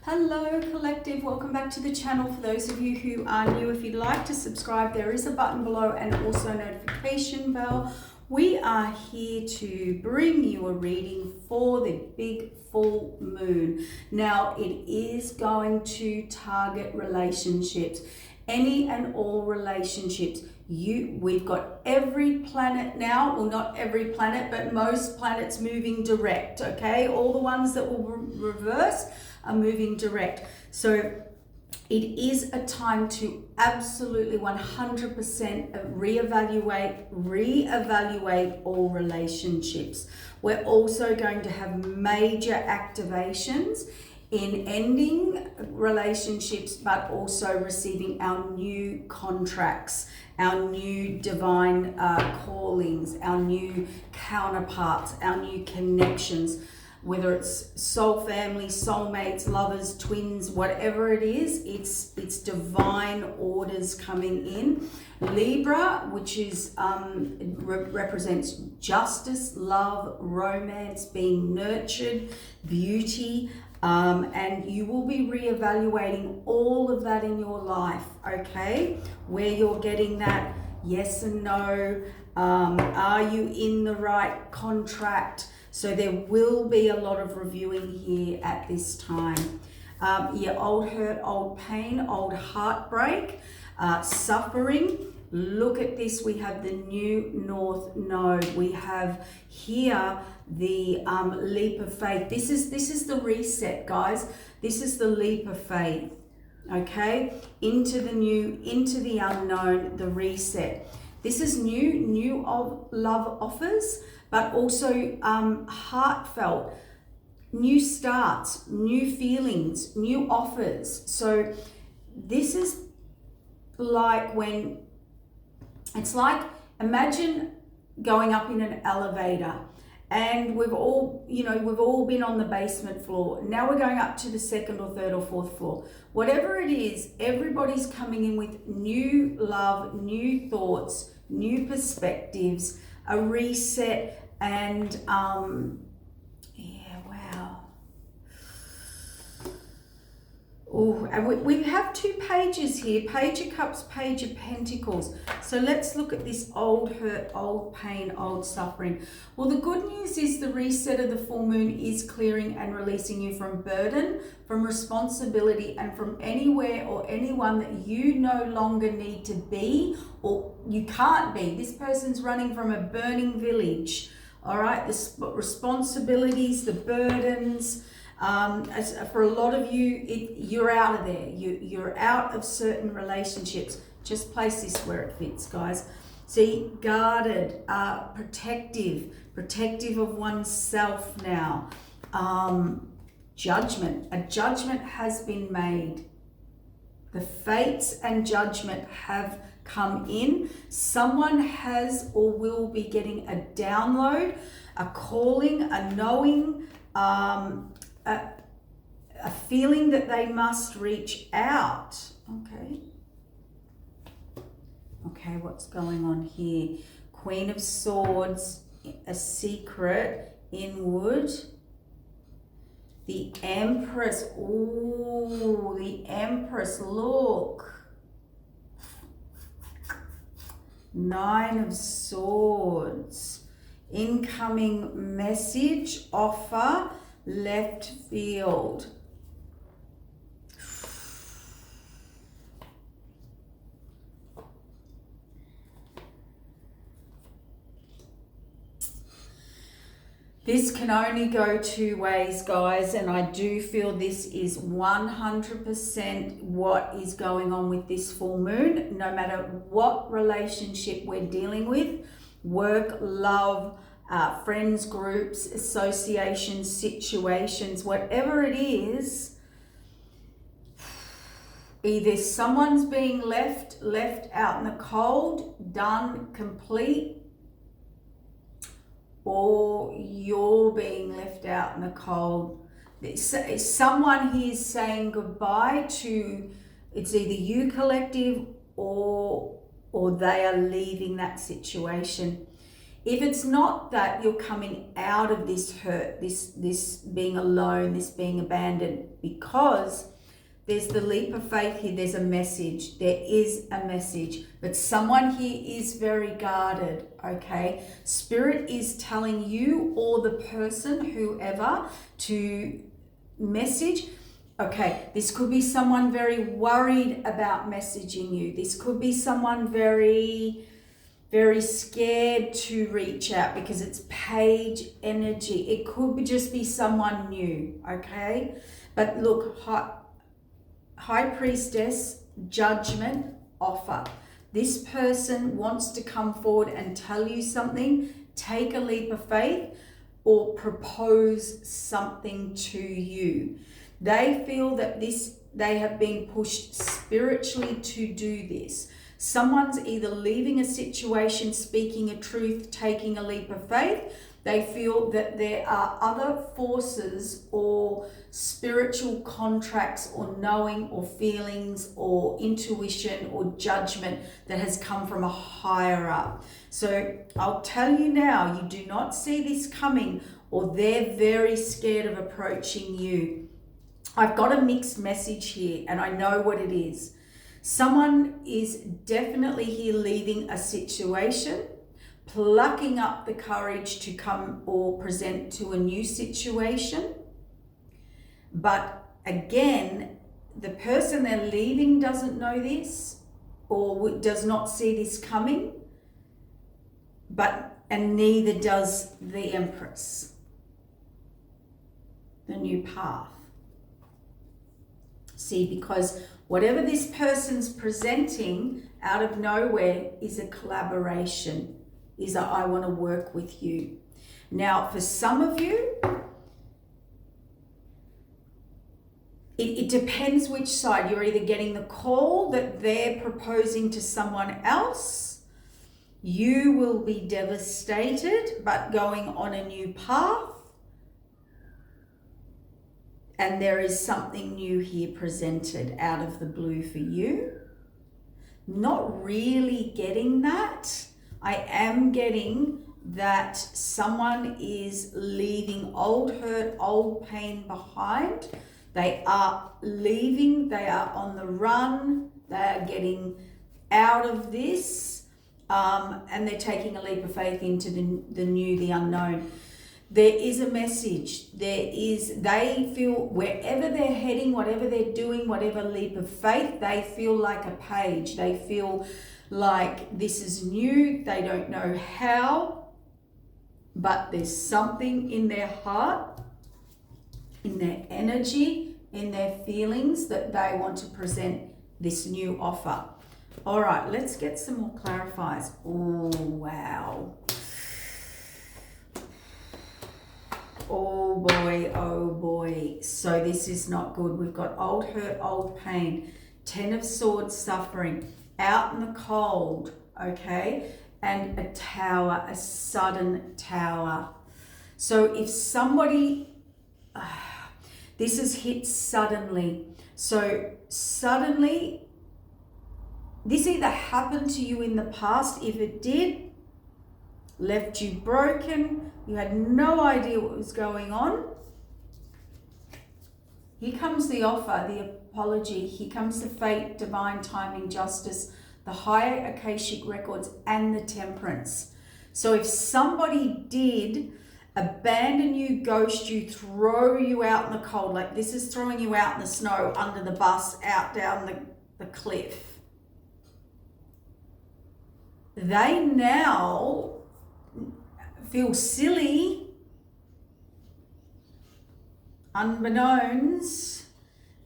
Hello collective, welcome back to the channel. For those of you who are new, if you'd like to subscribe, there is a button below and also a notification bell. We are here to bring you a reading for the big full moon. Now it is going to target relationships, any and all relationships. We've got every planet now, well not every planet, but most planets moving direct, okay? All the ones that will reverse are moving direct. So it is a time to absolutely 100% reevaluate all relationships. We're also going to have major activations in ending relationships, but also receiving our new contracts, our new divine callings, our new counterparts, our new connections. Whether it's soul family, soulmates, lovers, twins, whatever it is, it's divine orders coming in. Libra, which is represents justice, love, romance, being nurtured, beauty, and you will be reevaluating all of that in your life, okay? Where you're getting that yes and no, are you in the right contract? So there will be a lot of reviewing here at this time. Old hurt, old pain, old heartbreak, suffering. Look at this. We have the new North Node. We have here the leap of faith. This is the reset, guys. This is the leap of faith. Okay, into the new, into the unknown, the reset. This is new of love offers, but also heartfelt, new starts, new feelings, new offers. So this is like when, it's like, imagine going up in an elevator and we've all been on the basement floor. Now we're going up to the second or third or fourth floor. Whatever it is, everybody's coming in with new love, new thoughts, new perspectives, a reset, and wow. Oh, and we have two pages here, Page of Cups, Page of Pentacles. So let's look at this old hurt, old pain, old suffering. Well, the good news is the reset of the full moon is clearing and releasing you from burden, from responsibility, and from anywhere or anyone that you no longer need to be or you can't be. This person's running from a burning village, all right? The responsibilities, the burdens. As for a lot of you, you're out of there. You're out of certain relationships. Just place this where it fits, guys. See, guarded, protective of oneself now. Judgment. A judgment has been made. The fates and judgment have come in. Someone has or will be getting a download, a calling, a knowing, a feeling that they must reach out. Okay, what's going on here? Queen of Swords, a secret, inward. The Empress, ooh, the Empress, look. Nine of Swords, incoming message, offer, left field. This can only go two ways, guys, and I do feel this is 100% what is going on with this full moon, no matter what relationship we're dealing with, work, love, friends, groups, associations, situations, whatever it is, either someone's being left out in the cold, done, complete, or you're being left out in the cold. Someone here is saying goodbye to, it's either you collective or they are leaving that situation. If it's not that you're coming out of this hurt, this being alone, this being abandoned, because there's the leap of faith here, there's a message, there is a message, but someone here is very guarded, okay? Spirit is telling you or the person, whoever, to message. Okay, this could be someone very worried about messaging you. This could be someone very scared to reach out because it's page energy. It could just be someone new, okay? But look, High Priestess, judgment, offer. This person wants to come forward and tell you something, take a leap of faith, or propose something to you. They feel that they have been pushed spiritually to do this. Someone's either leaving a situation, speaking a truth, taking a leap of faith. They feel that there are other forces or spiritual contracts or knowing or feelings or intuition or judgment that has come from a higher up. So I'll tell you now, you do not see this coming, or they're very scared of approaching you. I've got a mixed message here, and I know what it is. Someone is definitely here leaving a situation, plucking up the courage to come or present to a new situation. But again, the person they're leaving doesn't know this or does not see this coming, and neither does the Empress, the new path. See, because whatever this person's presenting out of nowhere is a collaboration, is a I want to work with you. Now, for some of you, it depends which side. You're either getting the call that they're proposing to someone else, you will be devastated, but going on a new path, and there is something new here presented out of the blue for you. Not really getting that. I am getting that someone is leaving old hurt, old pain behind. They are leaving, they are on the run, they are getting out of this, and they're taking a leap of faith into the new, the unknown. There is a message. They feel wherever they're heading, whatever they're doing, whatever leap of faith, they feel like a page. They feel like this is new. They don't know how, but there's something in their heart, in their energy, in their feelings that they want to present this new offer. All right, let's get some more clarifiers. Oh, wow. Oh boy. So this is not good. We've got old hurt, old pain, 10 of Swords, suffering, out in the cold, okay? And a tower, a sudden tower. So if somebody, this is hit suddenly. So suddenly, this either happened to you in the past. If it did, left you broken, you had no idea what was going on. Here comes the offer, the apology. Here comes the fate, divine timing, justice, the higher Akashic records, and the temperance. So if somebody did abandon you, ghost you, throw you out in the cold, like this is throwing you out in the snow, under the bus, out down the cliff, they now feel silly, unbeknownst.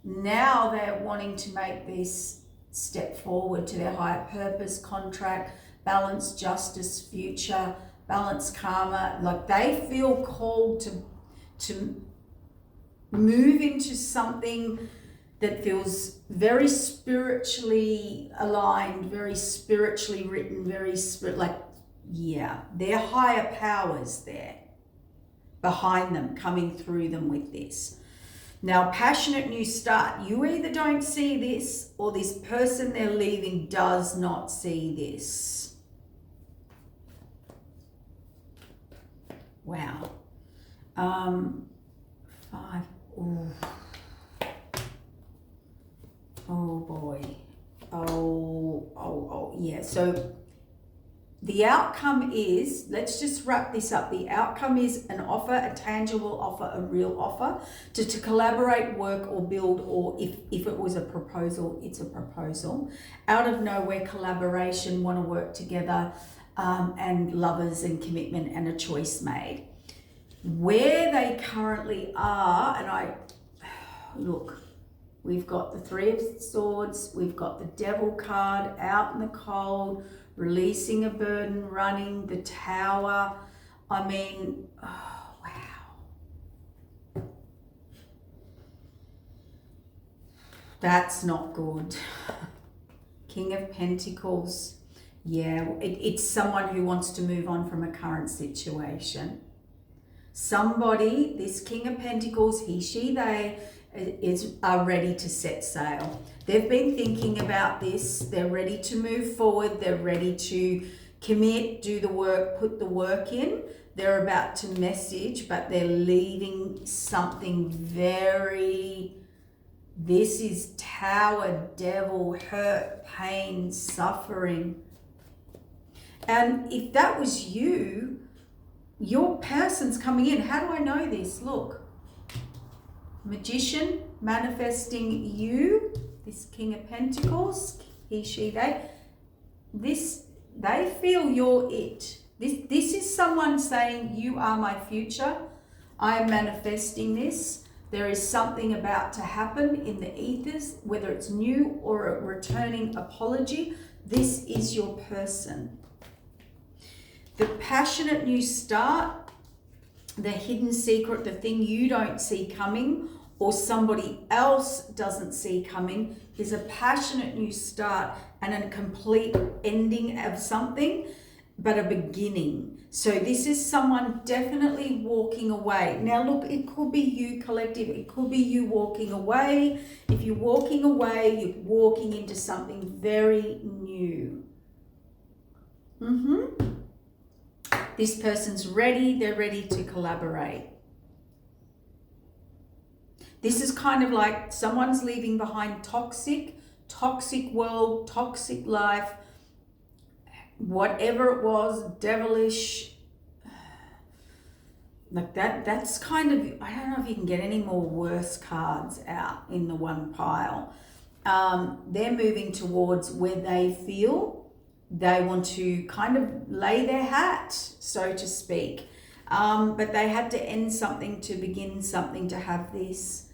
Now they're wanting to make this step forward to their higher purpose, contract, balance, justice, future, balance, karma. Like they feel called to move into something that feels very spiritually aligned, very spiritually written, their higher powers there behind them, coming through them with this. Now, passionate new start. You either don't see this, or this person they're leaving does not see this. Wow. 5. Ooh. Oh boy. Oh, yeah. So the outcome is, let's just wrap this up. The outcome is an offer, a tangible offer, a real offer to collaborate, work or build, or if it was a proposal, it's a proposal. Out of nowhere, collaboration, want to work together, and lovers and commitment and a choice made. Where they currently are, and look, we've got the 3 of Swords, we've got the Devil card, out in the cold, releasing a burden, running, the Tower. I mean, oh, wow. That's not good. King of Pentacles. Yeah, it's someone who wants to move on from a current situation. Somebody, this King of Pentacles, he, she, they, are ready to set sail. They've been thinking about this. They're ready to move forward. They're ready to commit, do the work, put the work in. They're about to message, but they're leaving something very... This is Tower, Devil, hurt, pain, suffering. And if that was you, your person's coming in. How do I know this? Look. Magician manifesting you, this King of Pentacles, he, she, they. They feel you're it. This is someone saying, you are my future. I am manifesting this. There is something about to happen in the ethers, whether it's new or a returning apology. This is your person. The passionate new start, the hidden secret, the thing you don't see coming or somebody else doesn't see coming, is a passionate new start and a complete ending of something, but a beginning. So this is someone definitely walking away. Now look, it could be you, collective. It could be you walking away. If you're walking away, you're walking into something very new. This person's ready. They're ready to collaborate. This is kind of like someone's leaving behind toxic world, toxic life, whatever it was, devilish, like that's kind of, I don't know if you can get any more worse cards out in the one pile. They're moving towards where they feel they want to kind of lay their hat, so to speak. But they had to end something to begin something, to have this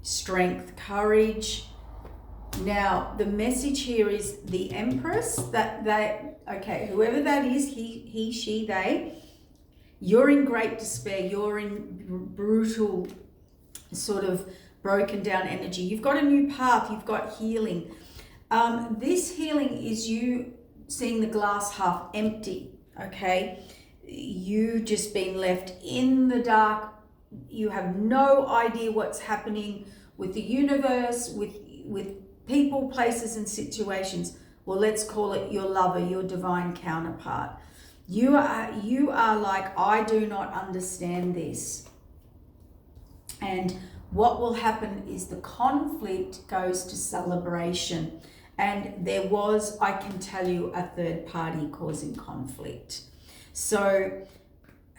strength, courage. Now, the message here is the Empress, okay, whoever that is, he, she, they, you're in great despair. You're in brutal, sort of broken down energy. You've got a new path. You've got healing. This healing is you seeing the glass half empty, okay? You just been left in the dark. You have no idea what's happening with the universe, with people, places and situations. Well, let's call it your lover, your divine counterpart. You are like, I do not understand this. And what will happen is the conflict goes to celebration. And there was, I can tell you, a third party causing conflict. So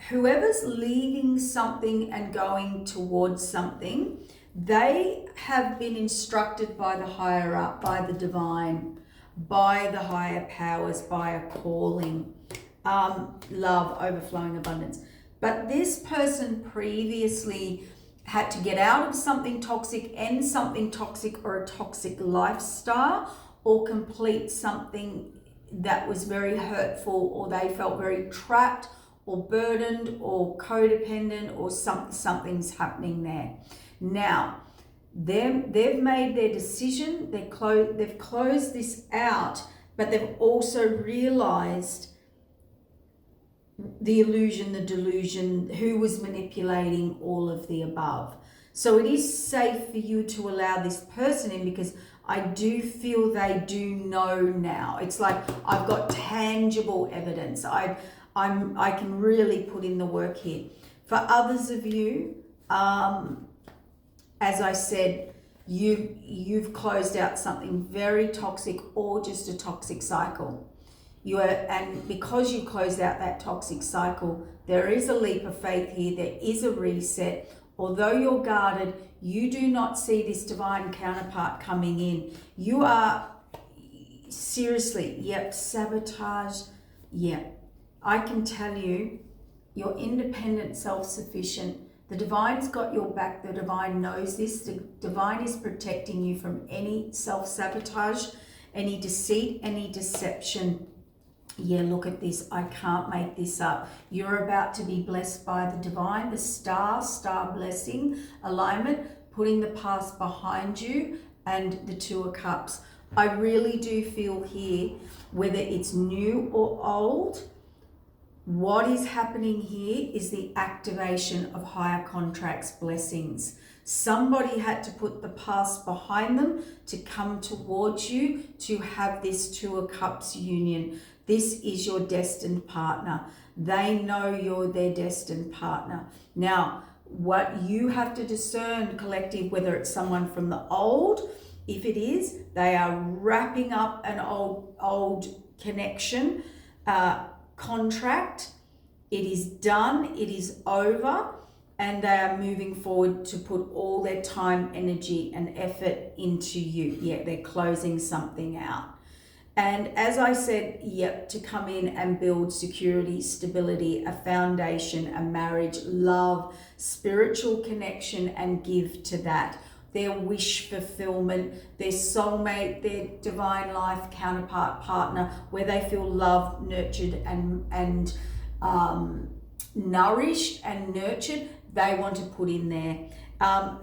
whoever's leaving something and going towards something, they have been instructed by the higher up, by the divine, by the higher powers, by a calling, love, overflowing abundance. But this person previously had to get out of something toxic, end something toxic or a toxic lifestyle, or complete something that was very hurtful, or they felt very trapped or burdened or codependent, or something's happening there. Now, they've made their decision, they've closed this out, but they've also realized the illusion, the delusion, who was manipulating, all of the above. So it is safe for you to allow this person in, because I do feel they do know now. It's like, I've got tangible evidence. I I can really put in the work here. For others of you, as I said, you've closed out something very toxic or just a toxic cycle. And because you closed out that toxic cycle, there is a leap of faith here. There is a reset. Although you're guarded, you do not see this divine counterpart coming in. You are seriously, sabotage. I can tell you, you're independent, self-sufficient. The divine's got your back. The divine knows this. The divine is protecting you from any self-sabotage, any deceit, any deception. Look at this. I can't make this up. You're about to be blessed by the divine, the star blessing, alignment, putting the past behind you, and the Two of Cups. I really do feel here, whether it's new or old, what is happening here is the activation of higher contracts, blessings. Somebody had to put the past behind them to come towards you to have this Two of Cups union. This is your destined partner. They know you're their destined partner. Now, what you have to discern, collective, whether it's someone from the old, if it is, they are wrapping up an old connection, contract. It is done, it is over, and they are moving forward to put all their time, energy, and effort into you. They're closing something out. And as I said, to come in and build security, stability, a foundation, a marriage, love, spiritual connection, and give to that. Their wish fulfillment, their soulmate, their divine life counterpart, partner, where they feel loved, nurtured, and nourished and nurtured, they want to put in there.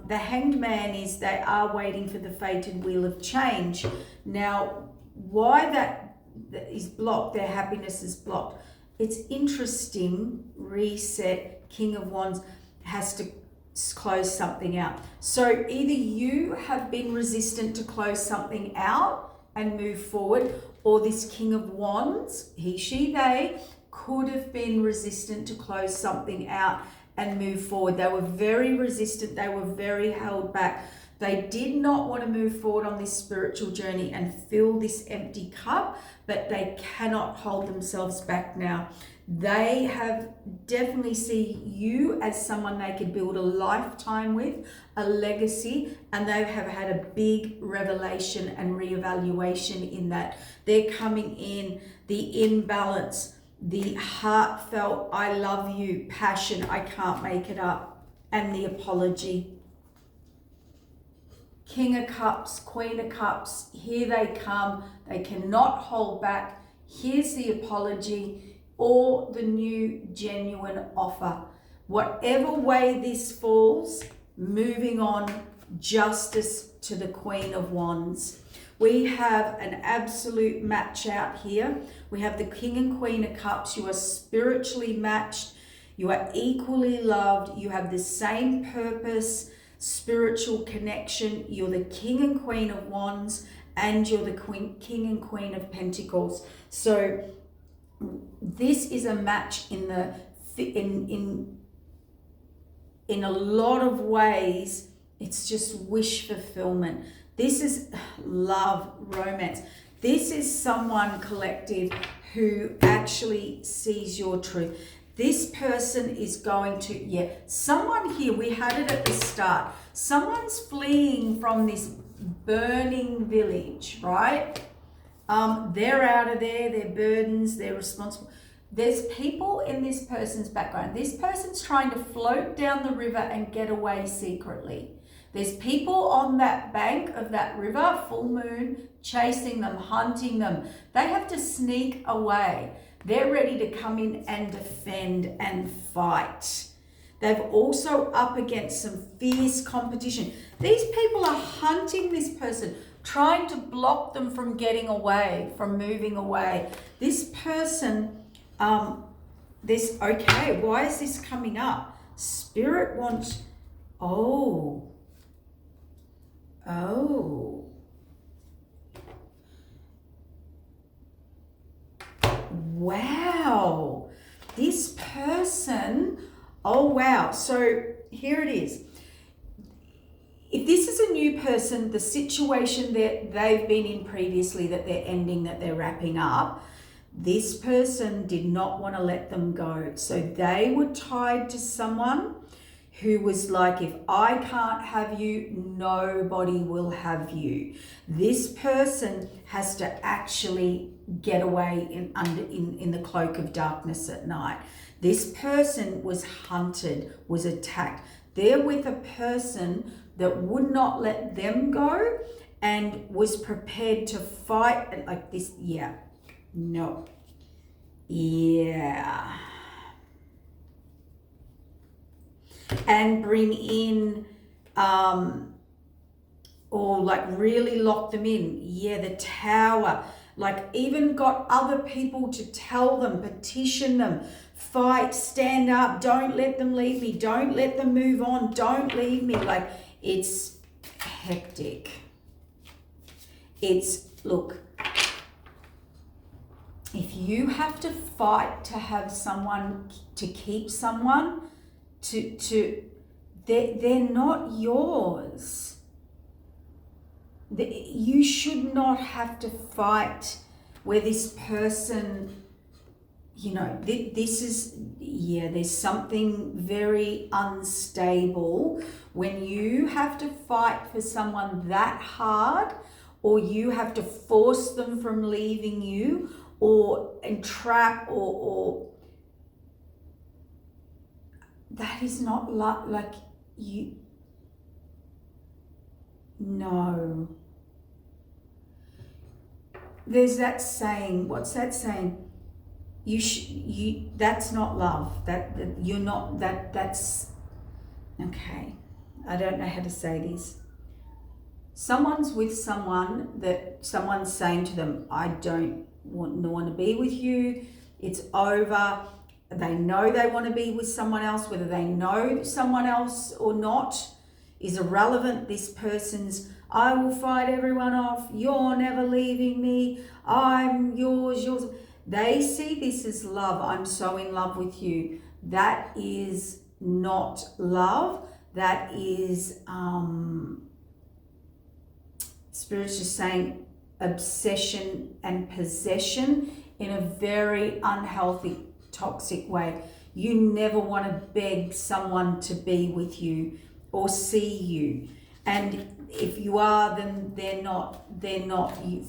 The Hanged Man is they are waiting for the fated wheel of change. Now, why that is blocked, their happiness is blocked. It's interesting, reset, King of Wands has to close something out. So either you have been resistant to close something out and move forward, or this King of Wands, he, she, they, could have been resistant to close something out and move forward. They were very resistant. They were very held back. They did not want to move forward on this spiritual journey and fill this empty cup, but they cannot hold themselves back now. They have definitely see you as someone they could build a lifetime with, a legacy, and they have had a big revelation and reevaluation in that. They're coming in, the imbalance, the heartfelt, I love you, passion, I can't make it up, and the apology. King of Cups, Queen of Cups, here they come. They cannot hold back. Here's the apology or the new genuine offer. Whatever way this falls, moving on, justice to the Queen of Wands. We have an absolute match out here. We have the King and Queen of Cups. You are spiritually matched. You are equally loved. You have the same purpose, spiritual connection. You're the King and Queen of Wands, and you're the King and Queen of Pentacles. So this is a match in a lot of ways. It's just wish fulfillment. This is love, romance. This is someone, collective, who actually sees your truth. This person is going to, someone here, we had it at the start. Someone's fleeing from this burning village, right? They're out of there, their burdens, they're responsible. There's people in this person's background. This person's trying to float down the river and get away secretly. There's people on that bank of that river, full moon, chasing them, hunting them. They have to sneak away. They're ready to come in and defend and fight. They've also up against some fierce competition. These people are hunting this person, trying to block them from getting away, from moving away. This person, why is this coming up? Spirit wants, wow. wow. So here it is. If this is a new person, the situation that they've been in previously, that they're ending, that they're wrapping up, this person did not want to let them go. So they were tied to someone who was like, if I can't have you, nobody will have you. This person has to actually get away in the cloak of darkness at night. This person was hunted, was attacked. They're with a person that would not let them go and was prepared to fight like this. Yeah, no, yeah. And bring in, or like really lock them in. Yeah, the Tower. Like even got other people to tell them, petition them, fight, stand up, don't let them leave me, don't let them move on, don't leave me. Like it's hectic. Look, if you have to fight to have someone, to keep someone, they're not yours. You should not have to fight where this person, this is, there's something very unstable when you have to fight for someone that hard, or you have to force them from leaving you, or entrap, or that is not like you. No. There's that saying. What's that saying? That's not love. That you're not. That's okay. I don't know how to say this. Someone's with someone that someone's saying to them, I don't want to be with you. It's over. They know they want to be with someone else. Whether they know someone else or not is irrelevant. This person's, I will fight everyone off. You're never leaving me. I'm yours. They see this as love. I'm so in love with you. That is not love. That is, Spirit's just saying, obsession and possession in a very unhealthy, toxic way. You never want to beg someone to be with you or see you, and if you are, then they're not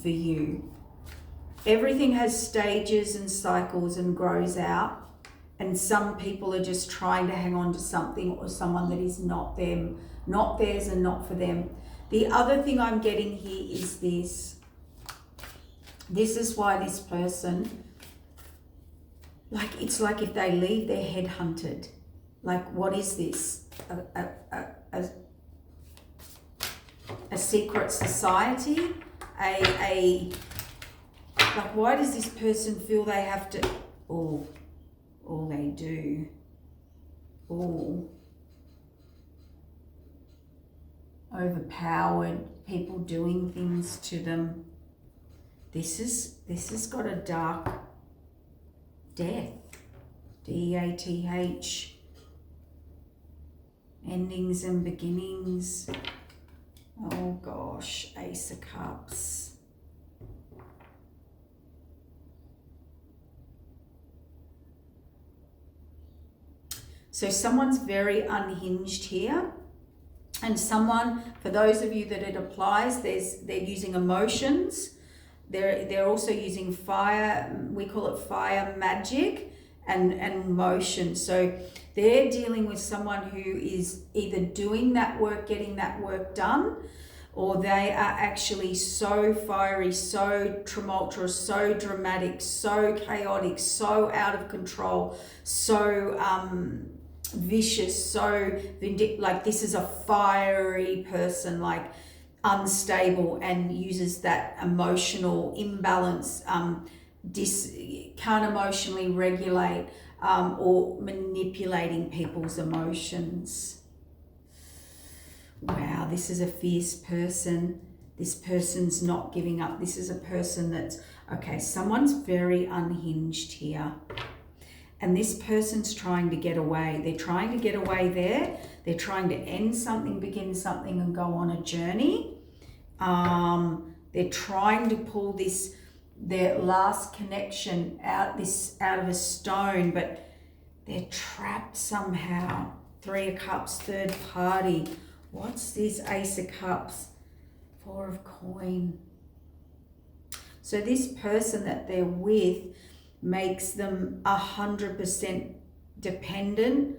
for you. Everything has stages and cycles and grows out, and some people are just trying to hang on to something or someone that is not them, not theirs, and not for them. The other thing I'm getting here is this is why this person, like, it's like if they leave, they're headhunted. Like, what is this? A secret society? Like, why does this person feel they have to, all they do, overpowered, people doing things to them. This has got a dark death, DATH, endings and beginnings. Oh gosh, Ace of Cups. So someone's very unhinged here. And someone, for those of you that it applies, they're using emotions. They're also using fire. We call it fire magic and motion. So they're dealing with someone who is either doing that work, getting that work done, or they are actually so fiery, so tumultuous, so dramatic, so chaotic, so out of control, so vicious, so vindictive. Like, this is a fiery person, like unstable, and uses that emotional imbalance, can't emotionally regulate, or manipulating people's emotions. Wow, this is a fierce person. This person's not giving up. This is a person that's, okay, someone's very unhinged here. And this person's trying to get away. They're trying to get away there. They're trying to end something, begin something, and go on a journey. They're trying to pull their last connection out of a stone, but they're trapped somehow. 3 of Cups, third party. What's this? Ace of Cups, 4 of Coin. So this person that they're with makes them 100% dependent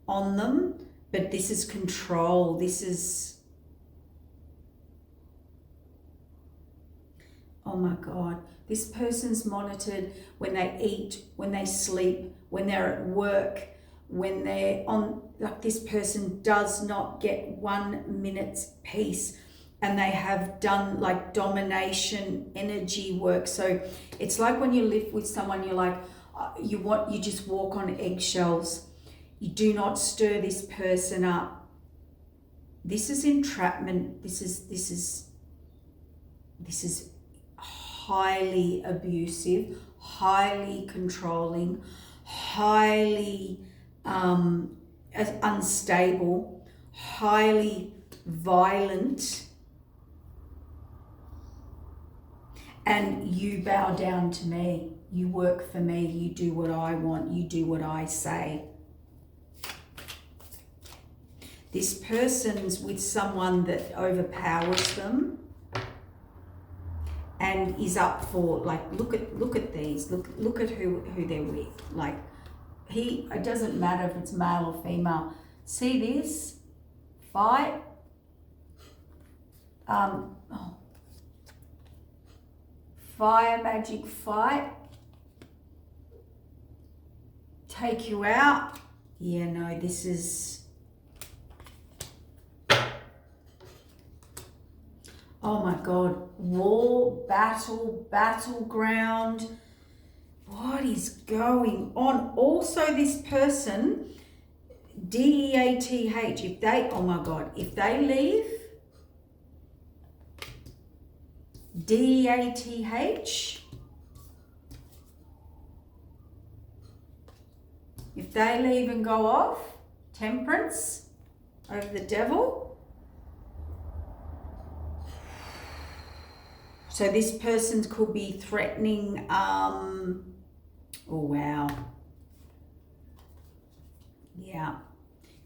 on them, but this is control. This is, oh my God, this person's monitored when they eat, when they sleep, when they're at work, when they're on, like this person does not get 1 minute's peace. And they have done like domination energy work. So it's like when you live with someone, you're like, you just walk on eggshells. You do not stir this person up. This is entrapment. This is highly abusive, highly controlling, highly unstable, highly violent. And you bow down to me. You work for me. You do what I want. You do what I say. This person's with someone that overpowers them and is up for, like, look at these. Look at who they're with. Like, it doesn't matter if it's male or female. See this? Fight. Fire magic fight. Take you out. Yeah, no, this is... Oh my God. War, battle, battleground. What is going on? Also, this person, DEATH, if they, oh my God, if they leave, DEATH, if they leave and go off, Temperance over the Devil. So this person could be threatening, oh wow. Yeah.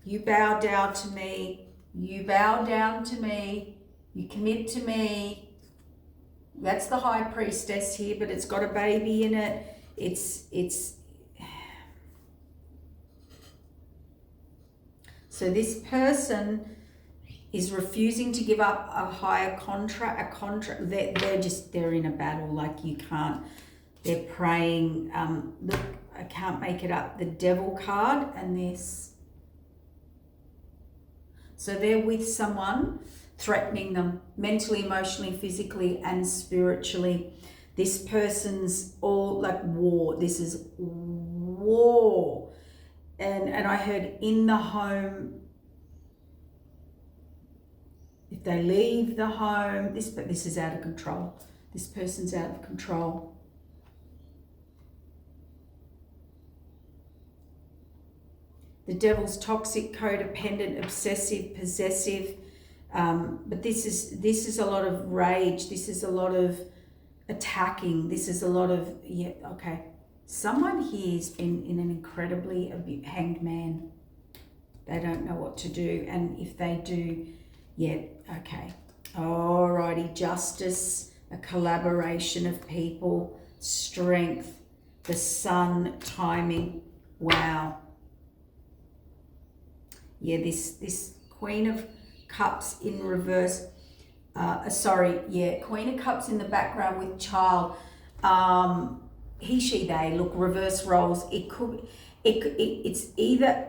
You bow down to me. You bow down to me. You commit to me. That's the High Priestess here, but it's got a baby in it. It's so this person is refusing to give up a higher contract, they're in a battle, like you can't, they're praying, look, I can't make it up, the Devil card and this. So they're with someone threatening them mentally, emotionally, physically, and spiritually. This person's all like war. This is war. And I heard in the home, if they leave the home, but this is out of control. This person's out of control. The Devil's toxic, codependent, obsessive, possessive. But this is a lot of rage. This is a lot of attacking. This is a lot of, yeah, okay. Someone here has been in an incredibly hanged man. They don't know what to do. And if they do, yeah, okay. Alrighty, justice, a collaboration of people, strength, the sun, timing. Wow. Yeah, this Queen of Cups in reverse. Queen of Cups in the background with child. He, she, they. Look, reverse roles. It's either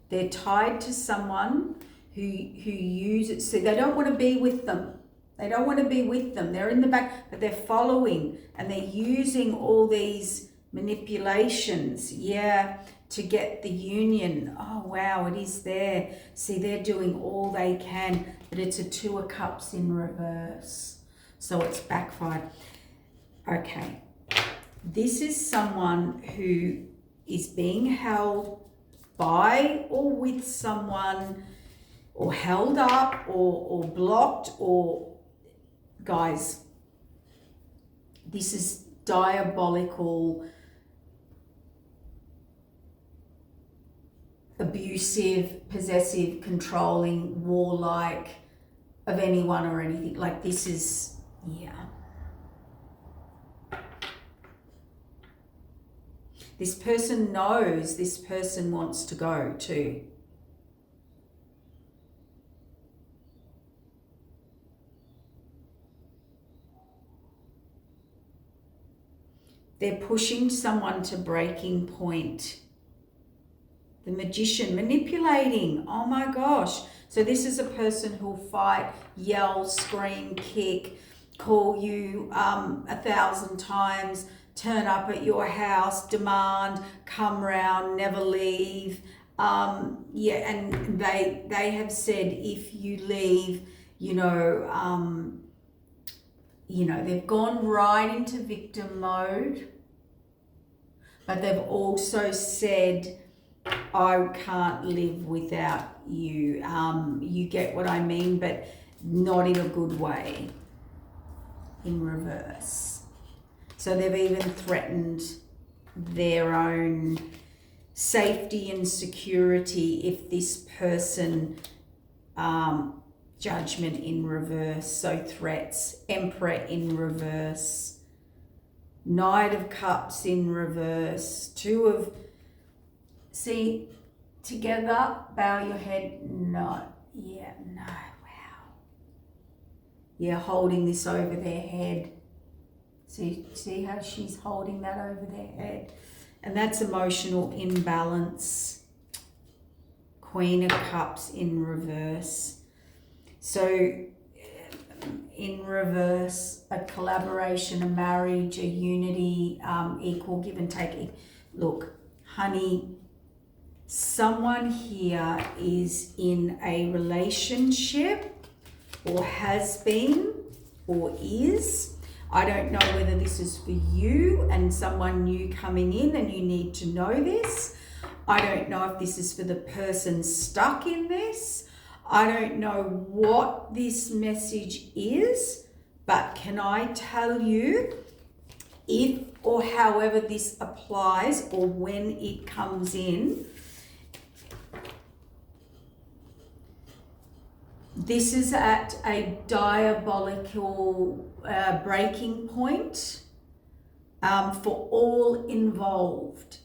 they're tied to someone who uses, so they don't want to be with them. They don't want to be with them. They're in the back, but they're following and they're using all these manipulations, yeah, to get the union. Oh wow, it is there. See, they're doing all they can, but it's a Two of Cups in reverse. So it's backfired. Okay. This is someone who is being held by or with someone, or held up or blocked, or guys, this is diabolical, abusive, possessive, controlling, warlike of anyone or anything. Like this is, yeah. This person knows this person wants to go too. They're pushing someone to breaking point. The Magician, manipulating. Oh my gosh. So this is a person who'll fight, yell, scream, kick, call you 1,000 times, turn up at your house, demand, come round, never leave. And they have said if you leave, they've gone right into victim mode, but they've also said, I can't live without you. You get what I mean, but not in a good way, in reverse. So they've even threatened their own safety and security if this person, judgment in reverse, so threats, Emperor in reverse, Knight of Cups in reverse, See, together, bow your head, no, yeah, no, wow. Yeah, holding this over their head. See how she's holding that over their head? And that's emotional imbalance. Queen of Cups in reverse. So, in reverse, a collaboration, a marriage, a unity, equal give and take. Look, honey, someone here is in a relationship or has been or is. I don't know whether this is for you and someone new coming in and you need to know this. I don't know if this is for the person stuck in this. I don't know what this message is, but can I tell you, if or however this applies or when it comes in, this is at a diabolical breaking point for all involved.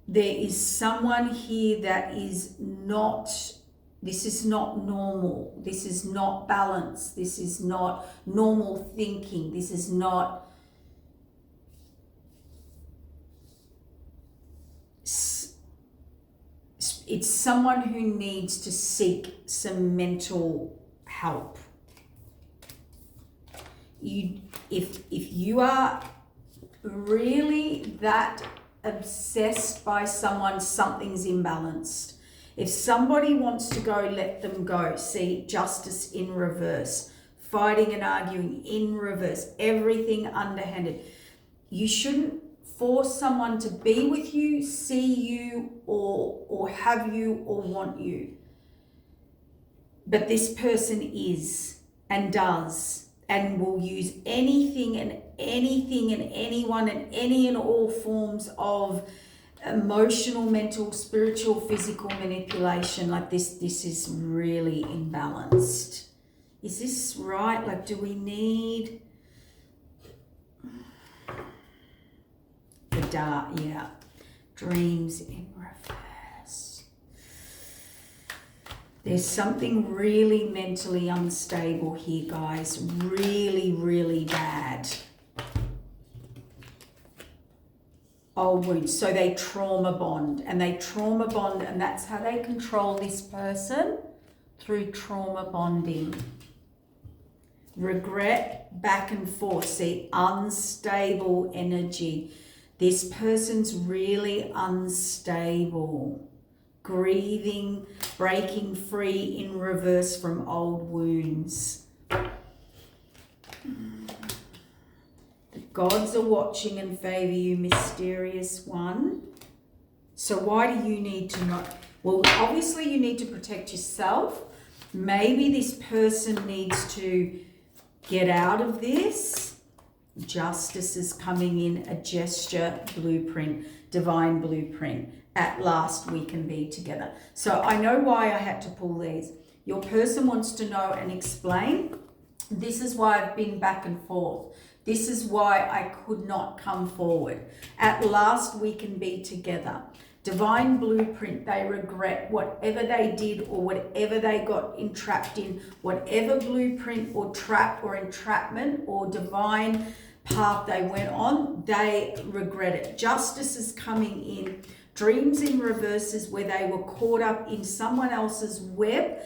There is someone here that is not, this is not normal. This is not balance. This is not normal thinking. This is not it's someone who needs to seek some mental help. If you are really that obsessed by someone, something's imbalanced. If somebody wants to go, let them go. See, justice in reverse, fighting and arguing in reverse, everything underhanded. You shouldn't force someone to be with you, see you, or have you, or want you. But this person is and does and will use anything and anyone and any and all forms of emotional, mental, spiritual, physical manipulation. Like this is really imbalanced. Is this right? Like, do we need the dark? Yeah. Dreams in reverse. There's something really mentally unstable here, guys. Really, really bad. Old wounds. So they trauma bond, and that's how they control this person, through trauma bonding. Regret, back and forth. See, unstable energy. This person's really unstable. Grieving, breaking free in reverse from old wounds. The Gods are watching and favor you, mysterious one. So why do you need to know? Well, obviously you need to protect yourself. Maybe this person needs to get out of this. Justice is coming in, a gesture, blueprint, divine blueprint. At last we can be together. So I know why I had to pull these. Your person wants to know and explain. This is why I've been back and forth. This is why I could not come forward. At last we can be together. Divine blueprint, they regret whatever they did or whatever they got entrapped in, whatever blueprint or trap or entrapment or divine path they went on, they regret it. Justice is coming in. Dreams in reverses where they were caught up in someone else's web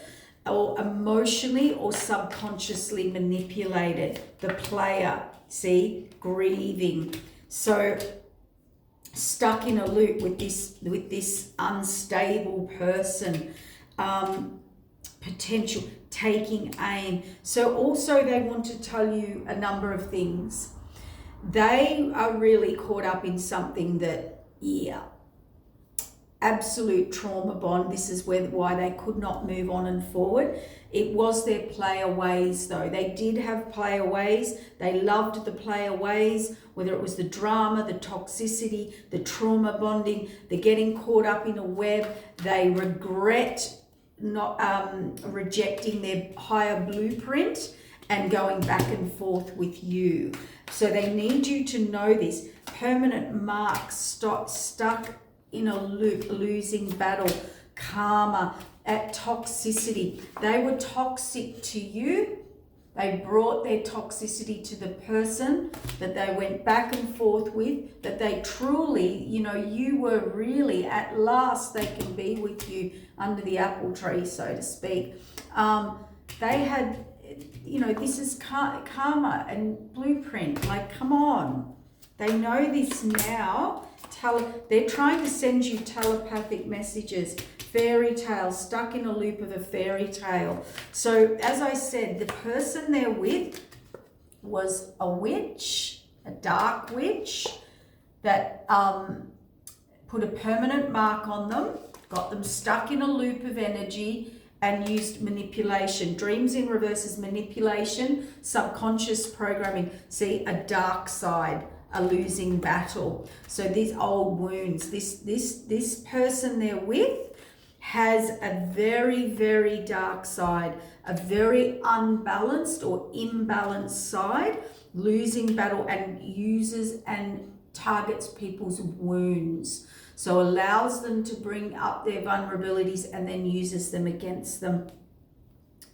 or emotionally or subconsciously manipulated. The player, see, grieving. So stuck in a loop with this unstable person, potential, taking aim. So also they want to tell you a number of things. They are really caught up in something that, absolute trauma bond. This is why they could not move on and forward. It was their player ways though. They did have player ways. They loved the player ways, whether it was the drama, the toxicity, the trauma bonding, the getting caught up in a web. They regret not rejecting their higher blueprint and going back and forth with you. So they need you to know this. Permanent marks, stuck in a loop, losing battle, karma, at toxicity. They were toxic to you. They brought their toxicity to the person that they went back and forth with, that they truly, you were really, at last they can be with you under the apple tree, so to speak. They had, this is karma and blueprint. Like, come on. They know this now. They're trying to send you telepathic messages, fairy tale, stuck in a loop of a fairy tale. So as I said, the person they're with was a witch, a dark witch that put a permanent mark on them, got them stuck in a loop of energy and used manipulation. Dreams in reverse is manipulation, subconscious programming. See, a dark side, a losing battle. So these old wounds, this person they're with has a very, very dark side, a very unbalanced or imbalanced side, losing battle, and uses and targets people's wounds. So allows them to bring up their vulnerabilities and then uses them against them.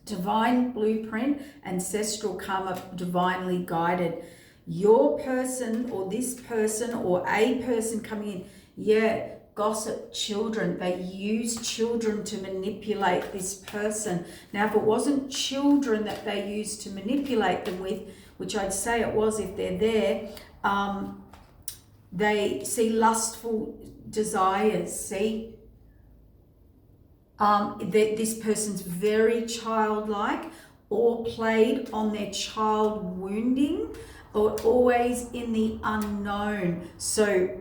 Divine blueprint, ancestral karma, divinely guided. Your person or this person or a person coming in, gossip, children. They use children to manipulate this person. Now, if it wasn't children that they used to manipulate them with, which I'd say it was if they're there, they see lustful desires, see? This person's very childlike or played on their child wounding, or always in the unknown. So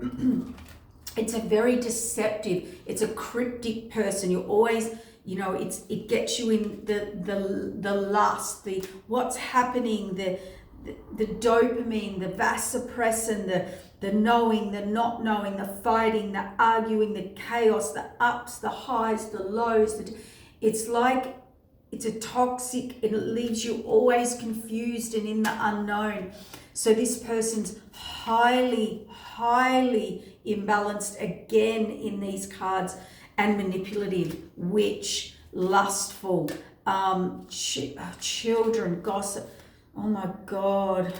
it's a very deceptive, it's a cryptic person. You're always, it gets you in the lust, the what's happening, the dopamine, the vasopressin, the knowing, the not knowing, the fighting, the arguing, the chaos, the ups, the highs, the lows. It's like, it's a toxic, it leaves you always confused and in the unknown. So this person's highly, highly imbalanced again in these cards, and manipulative, witch, lustful, children, gossip. Oh my God.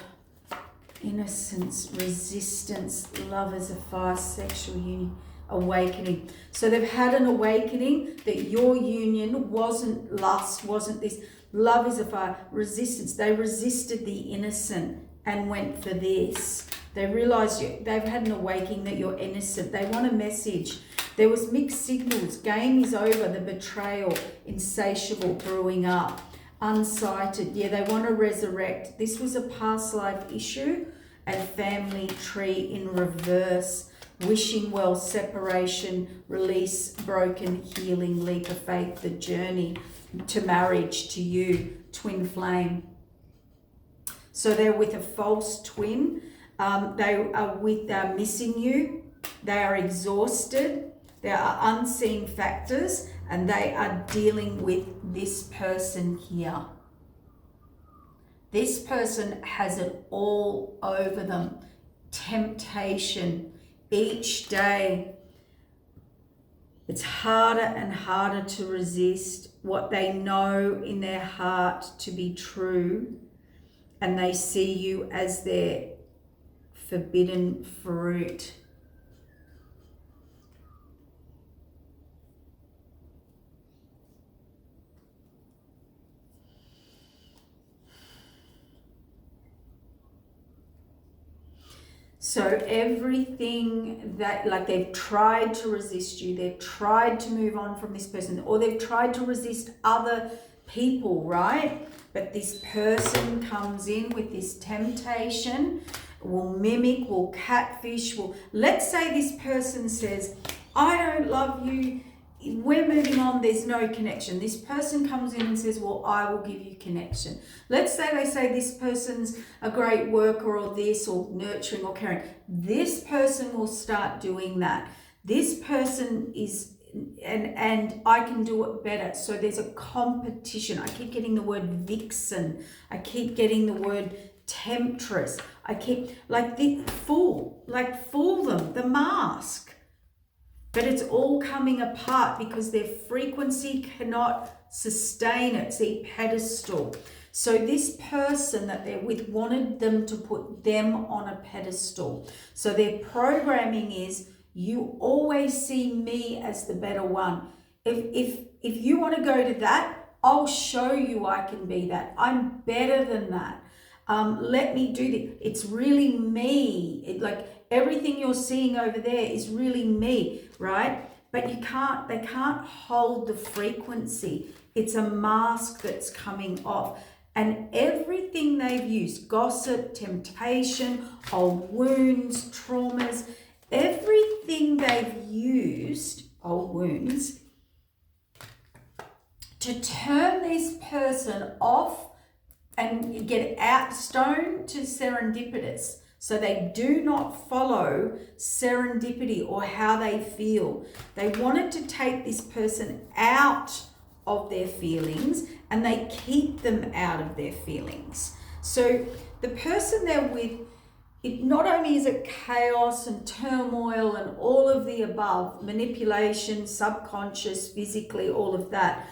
Innocence, resistance, love as a fire, sexual union, awakening. So they've had an awakening that your union wasn't lust, wasn't this. Love is a fire, resistance. They resisted the innocent and went for this. They realized they've had an awakening that you're innocent. They want a message. There was mixed signals. Game is over. The betrayal, insatiable, brewing up, unsighted. Yeah, they want to resurrect. This was a past life issue, a family tree in reverse, wishing well, separation, release, broken, healing, leap of faith, the journey to marriage, to you, twin flame. So they're with a false twin. They are missing you. They are exhausted. There are unseen factors, and they are dealing with this person here. This person has it all over them. Temptation each day. It's harder and harder to resist what they know in their heart to be true, and they see you as their forbidden fruit. So everything that, like, they've tried to resist you, they've tried to move on from this person, or they've tried to resist other people, right? But this person comes in with this temptation, will mimic, will catfish, let's say this person says, I don't love you, we're moving on, there's no connection. This person comes in and says, well, I will give you connection. Let's say they say this person's a great worker or this, or nurturing or caring. This person will start doing that. This person is, and I can do it better. So there's a competition. I keep getting the word vixen. I keep getting the word temptress. I keep, like, the fool them, the mask. But it's all coming apart because their frequency cannot sustain it. See, pedestal. So this person that they're with wanted them to put them on a pedestal. So their programming is, you always see me as the better one. If you want to go to that, I'll show you I can be that. I'm better than that. Let me do this. It's really me. Like, everything you're seeing over there is really me, right? But they can't hold the frequency. It's a mask that's coming off. And everything they've used, gossip, temptation, old wounds, traumas, everything they've used, old wounds, to turn this person off and get out stone to serendipitous. So they do not follow serendipity or how they feel. They wanted to take this person out of their feelings, and they keep them out of their feelings. So the person they're with, it not only is it chaos and turmoil and all of the above, manipulation, subconscious, physically, all of that.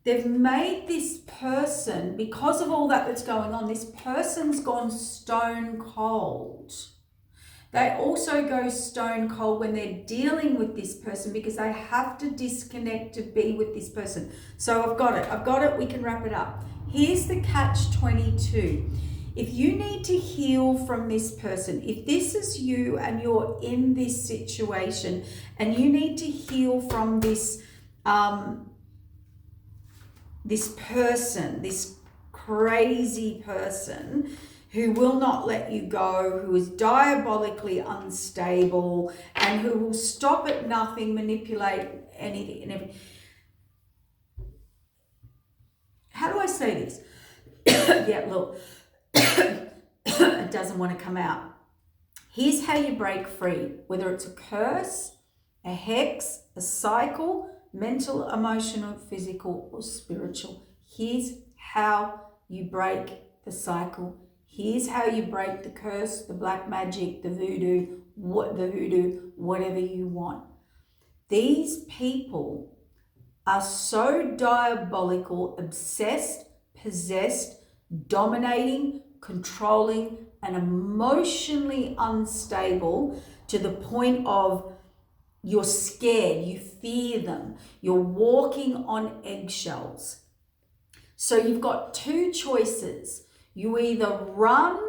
They've made this person, because of all that that's going on, this person's gone stone cold. They also go stone cold when they're dealing with this person, because they have to disconnect to be with this person. So I've got it, we can wrap it up. Here's the catch-22. If you need to heal from this person, if this is you and you're in this situation and you need to heal from this, this person, this crazy person who will not let you go, who is diabolically unstable, and who will stop at nothing, manipulate anything and everything. How do I say this? Yeah, look, it doesn't want to come out. Here's how you break free, whether it's a curse, a hex, a cycle, mental, emotional, physical, or spiritual. Here's how you break the cycle. Here's how you break the curse, the black magic, the voodoo, whatever you want. These people are so diabolical, obsessed, possessed, dominating, controlling, and emotionally unstable to the point of you're scared, you fear them, you're walking on eggshells. So you've got two choices. You either run,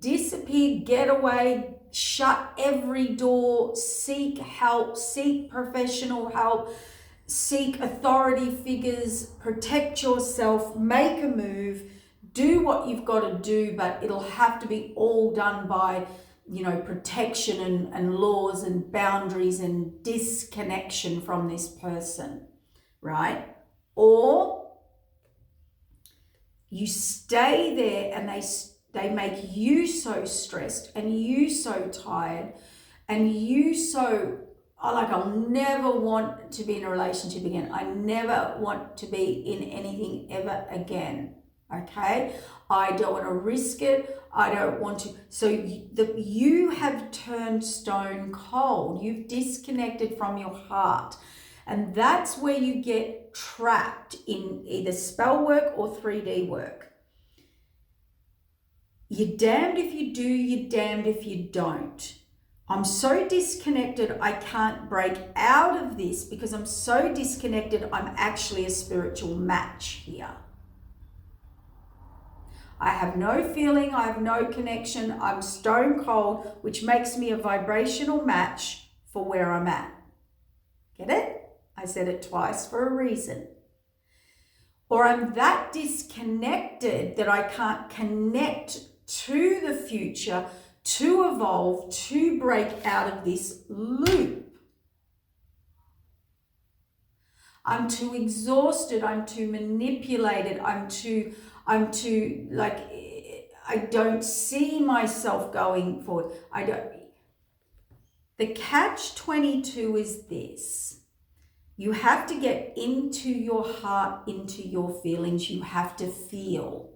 disappear, get away, shut every door, seek help, seek professional help, seek authority figures, protect yourself, make a move, do what you've got to do, but it'll have to be all done by, protection and laws and boundaries and disconnection from this person, right? Or you stay there and they make you so stressed and you so tired and you so, I'll never want to be in a relationship again. I never want to be in anything ever again. Okay? I don't want to risk it. I don't want to. So you have turned stone cold. You've disconnected from your heart. And that's where you get trapped in either spell work or 3D work. You're damned if you do, you're damned if you don't. I'm so disconnected, I can't break out of this because I'm so disconnected, I'm actually a spiritual match here. I have no feeling, I have no connection, I'm stone cold, which makes me a vibrational match for where I'm at. Get it? I said it twice for a reason. Or I'm that disconnected that I can't connect to the future, to evolve, to break out of this loop. I'm too exhausted, I'm too manipulated, I'm too I don't see myself going forward. The catch-22 is this. You have to get into your heart, into your feelings. You have to feel.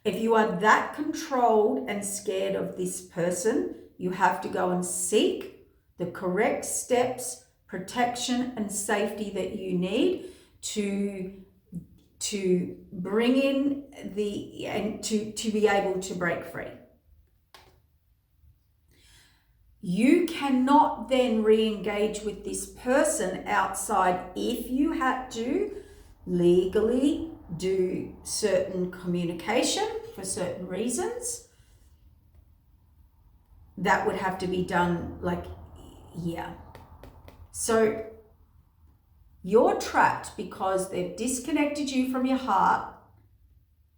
If you are that controlled and scared of this person, you have to go and seek the correct steps, protection and safety that you need to bring in to be able to break free. You cannot then re-engage with this person outside if you had to legally do certain communication for certain reasons. That would have to be done So you're trapped because they've disconnected you from your heart.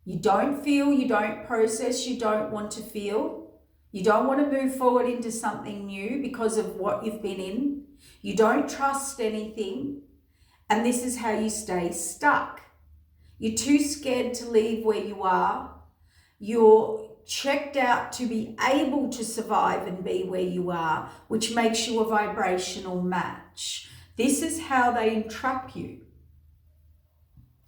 You don't feel, you don't process, you don't want to feel. You don't want to move forward into something new because of what you've been in. You don't trust anything. And this is how you stay stuck. You're too scared to leave where you are. You're checked out to be able to survive and be where you are, which makes you a vibrational match. This is how they entrap you.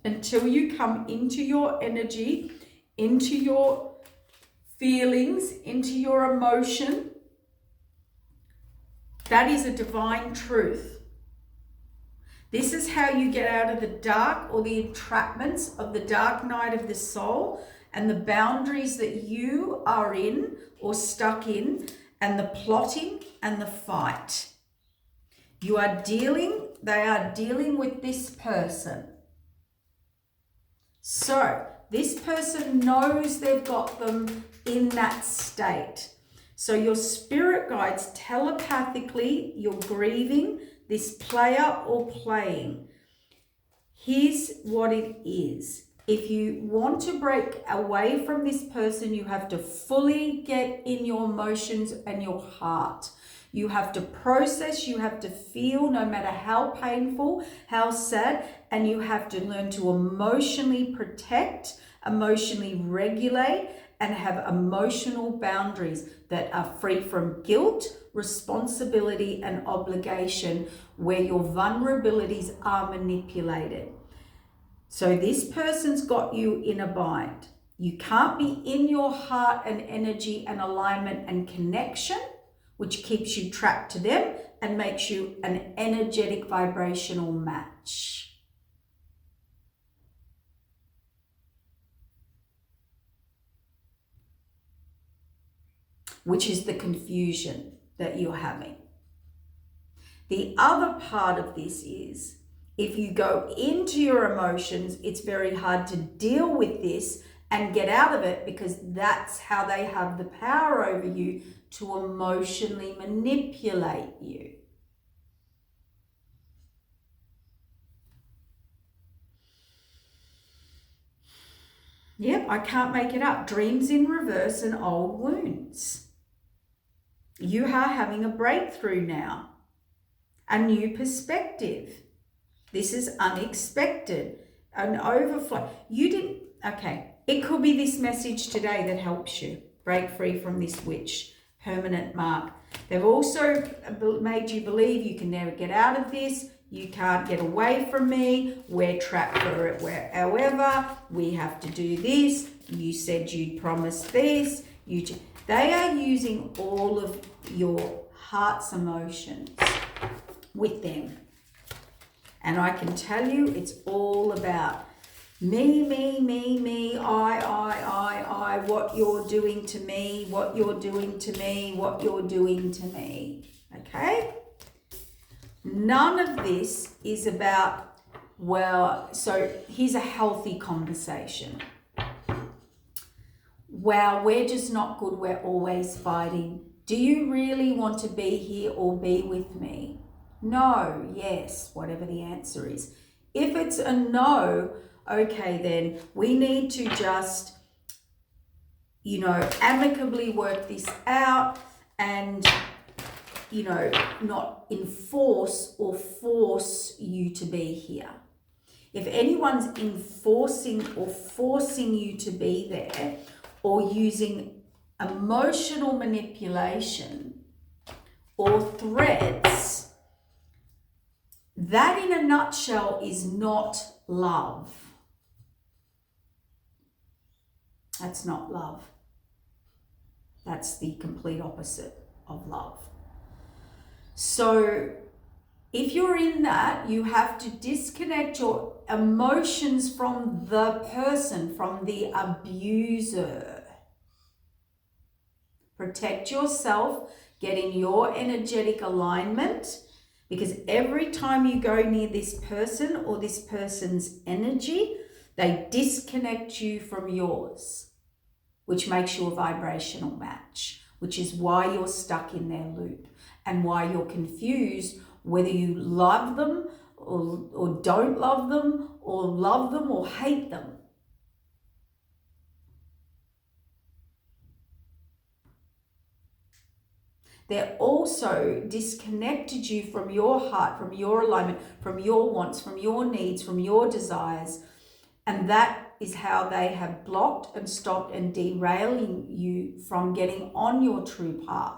Until you come into your energy, into your feelings, into your emotion. That is a divine truth. This is how you get out of the dark or the entrapments of the dark night of the soul and the boundaries that you are in or stuck in and the plotting and the fight. They are dealing with this person. So this person knows they've got them in that state. So your spirit guides telepathically, you're grieving this player or playing. Here's what it is. If you want to break away from this person, you have to fully get in your emotions and your heart. You have to process, you have to feel, no matter how painful, how sad, and you have to learn to emotionally protect, emotionally regulate, and have emotional boundaries that are free from guilt, responsibility, and obligation, where your vulnerabilities are manipulated. So this person's got you in a bind. You can't be in your heart and energy and alignment and connection, which keeps you trapped to them and makes you an energetic vibrational match. Which is the confusion that you're having. The other part of this is, if you go into your emotions, it's very hard to deal with this and get out of it, because that's how they have the power over you to emotionally manipulate you. Yep, I can't make it up. Dreams in reverse and old wounds. You are having a breakthrough now. A new perspective. This is unexpected. An overflow. You didn't, okay. It could be this message today that helps you break free from this witch permanent mark. They've also made you believe you can never get out of this. You can't get away from me. We're trapped for it. However, we have to do this. You said you'd promise this. They are using all of your heart's emotions with them. And I can tell you it's all about me, I, what you're doing to me, what you're doing to me, what you're doing to me. Okay? None of this is about, well, so here's a healthy conversation. Wow, we're just not good, we're always fighting. Do you really want to be here or be with me? No, yes, whatever the answer is. If it's a no, okay, then we need to just, amicably work this out and, not enforce or force you to be here. If anyone's enforcing or forcing you to be there or using emotional manipulation or threats, that in a nutshell is not love. That's not love. That's the complete opposite of love. So if you're in that, you have to disconnect your emotions from the person, from the abuser. Protect yourself, get in your energetic alignment, because every time you go near this person or this person's energy, they disconnect you from yours, which makes you a vibrational match, which is why you're stuck in their loop and why you're confused whether you love them or don't love them or hate them. They're also disconnected you from your heart, from your alignment, from your wants, from your needs, from your desires. And that is how they have blocked and stopped and derailing you from getting on your true path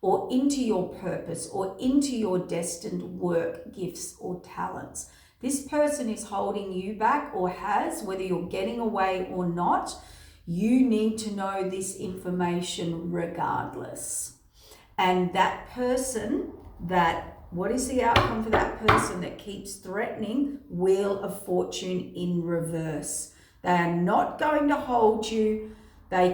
or into your purpose or into your destined work, gifts or talents. This person is holding you back or has, whether you're getting away or not. You need to know this information regardless. And that person, what is the outcome for that person that keeps threatening? Wheel of Fortune in reverse. They are not going to hold you. They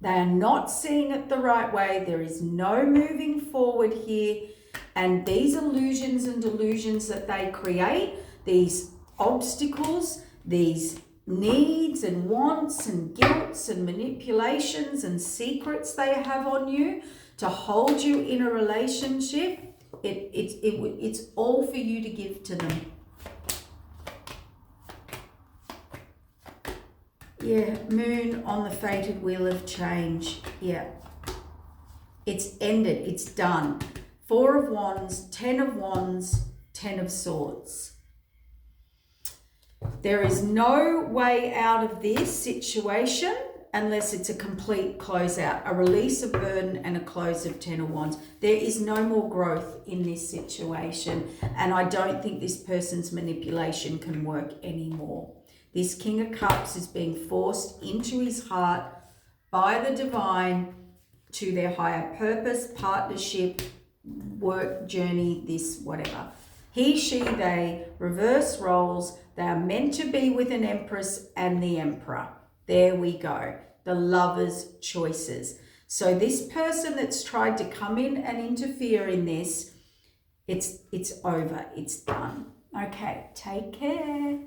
are not seeing it the right way. There is no moving forward here. And these illusions and delusions that they create, these obstacles, these needs and wants and guilts and manipulations and secrets they have on you to hold you in a relationship, it's all for you to give to them. Yeah, moon on the fated wheel of change. Yeah, it's ended, it's done. 4 of Wands, 10 of Wands, 10 of Swords. There is no way out of this situation unless it's a complete closeout, a release of burden and a close of 10 of Wands. There is no more growth in this situation, and I don't think this person's manipulation can work anymore. This King of Cups is being forced into his heart by the divine to their higher purpose, partnership, work, journey, this, whatever. He, she, they, reverse roles. They are meant to be with an Empress and the Emperor. There we go. The lover's choices. So this person that's tried to come in and interfere in this, it's over. It's done. Okay, take care.